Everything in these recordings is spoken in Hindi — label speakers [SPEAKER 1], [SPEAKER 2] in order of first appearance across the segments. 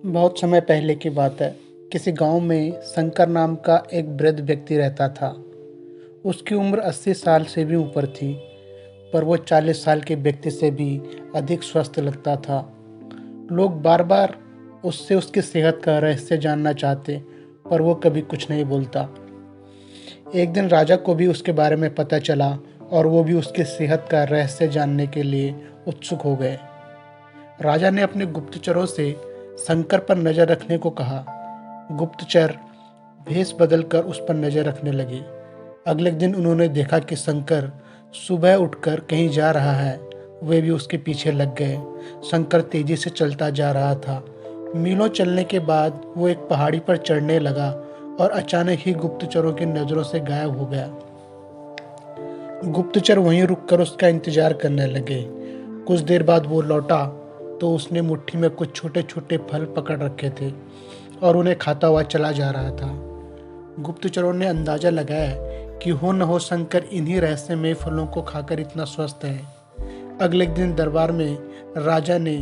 [SPEAKER 1] बहुत समय पहले की बात है। किसी गांव में शंकर नाम का एक वृद्ध व्यक्ति रहता था। उसकी उम्र 80 साल से भी ऊपर थी, पर वो 40 साल के व्यक्ति से भी अधिक स्वस्थ लगता था। लोग बार बार उससे उसकी सेहत का रहस्य जानना चाहते, पर वो कभी कुछ नहीं बोलता। एक दिन राजा को भी उसके बारे में पता चला और वो भी उसकी सेहत का रहस्य जानने के लिए उत्सुक हो गए। राजा ने अपने गुप्तचरों से शंकर पर नजर रखने को कहा। गुप्तचर भेष बदलकर उस पर नजर रखने लगे। अगले दिन उन्होंने देखा कि शंकर सुबह उठकर कहीं जा रहा है। वे भी उसके पीछे लग गए। शंकर तेजी से चलता जा रहा था। मीलों चलने के बाद वो एक पहाड़ी पर चढ़ने लगा और अचानक ही गुप्तचरों की नजरों से गायब हो गया। गुप्तचर वहीं रुककर उसका इंतजार करने लगे। कुछ देर बाद वो लौटा तो उसने मुट्ठी में कुछ छोटे छोटे फल पकड़ रखे थे और उन्हें खाता हुआ चला जा रहा था। गुप्तचरों ने अंदाजा लगाया कि हो न हो शंकर इन्हीं रहस्यमय फलों को खाकर इतना स्वस्थ है। अगले दिन दरबार में राजा ने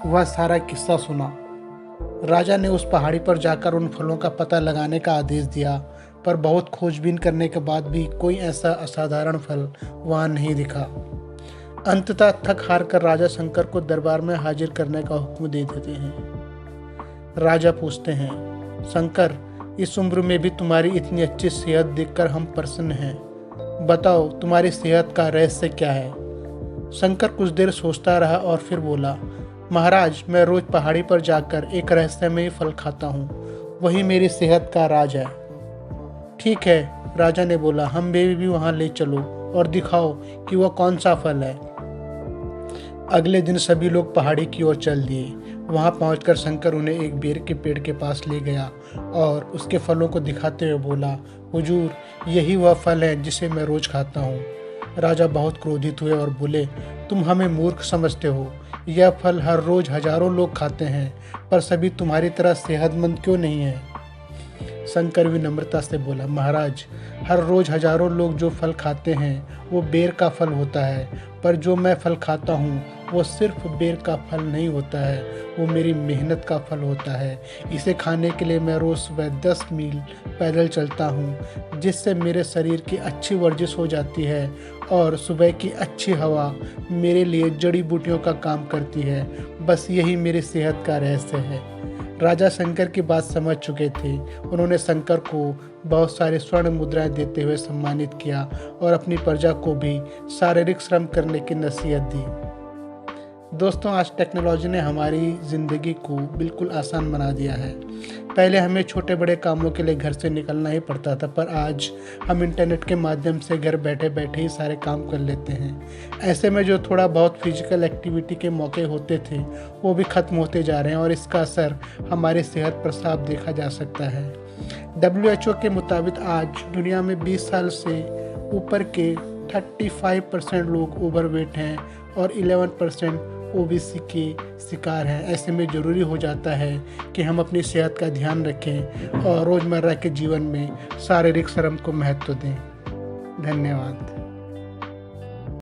[SPEAKER 1] वह सारा किस्सा सुना। राजा ने उस पहाड़ी पर जाकर उन फलों का पता लगाने का आदेश दिया, पर बहुत खोजबीन करने के बाद भी कोई ऐसा असाधारण फल वहां नहीं दिखा। अंततः थक हार कर राजा शंकर को दरबार में हाजिर करने का हुक्म दे देते हैं। राजा पूछते हैं, शंकर, इस उम्र में भी तुम्हारी इतनी अच्छी सेहत देखकर हम प्रसन्न हैं। बताओ, तुम्हारी सेहत का रहस्य क्या है? शंकर कुछ देर सोचता रहा और फिर बोला, महाराज, मैं रोज पहाड़ी पर जाकर एक रहस्यमय फल खाता हूँ। वही मेरी सेहत का राज है। ठीक है, राजा ने बोला, हम भी वहाँ ले चलो और दिखाओ कि वह कौन सा फल है। अगले दिन सभी लोग पहाड़ी की ओर चल दिए। वहां पहुंचकर शंकर उन्हें एक बेर के पेड़ के पास ले गया और उसके फलों को दिखाते हुए बोला, हुजूर, यही वह फल है जिसे मैं रोज खाता हूँ। राजा बहुत क्रोधित हुए और बोले, तुम हमें मूर्ख समझते हो। यह फल हर रोज हजारों लोग खाते हैं, पर सभी तुम्हारी तरह सेहतमंद क्यों नहीं है? शंकर विनम्रता से बोला, महाराज, हर रोज हजारों लोग जो फल खाते हैं वो बेर का फल होता है, पर जो मैं फल खाता हूँ वो सिर्फ बेर का फल नहीं होता है, वो मेरी मेहनत का फल होता है। इसे खाने के लिए मैं रोज सुबह 10 मील पैदल चलता हूँ, जिससे मेरे शरीर की अच्छी वर्जिश हो जाती है और सुबह की अच्छी हवा मेरे लिए जड़ी बूटियों का काम करती है। बस यही मेरी सेहत का रहस्य है। राजा शंकर की बात समझ चुके थे। उन्होंने शंकर को बहुत सारे स्वर्ण मुद्राएं देते हुए सम्मानित किया और अपनी प्रजा को भी शारीरिक श्रम करने की नसीहत दी। दोस्तों, आज टेक्नोलॉजी ने हमारी ज़िंदगी को बिल्कुल आसान बना दिया है। पहले हमें छोटे बड़े कामों के लिए घर से निकलना ही पड़ता था, पर आज हम इंटरनेट के माध्यम से घर बैठे बैठे ही सारे काम कर लेते हैं। ऐसे में जो थोड़ा बहुत फिजिकल एक्टिविटी के मौके होते थे वो भी ख़त्म होते जा रहे हैं और इसका असर हमारी सेहत पर साफ देखा जा सकता है। WHO के मुताबिक आज दुनिया में 20 साल से ऊपर के 35% लोग ओवरवेट हैं और 11% OBC के शिकार हैं। ऐसे में ज़रूरी हो जाता है कि हम अपनी सेहत का ध्यान रखें और रोज़मर्रा के जीवन में शारीरिक श्रम को महत्व दें। धन्यवाद।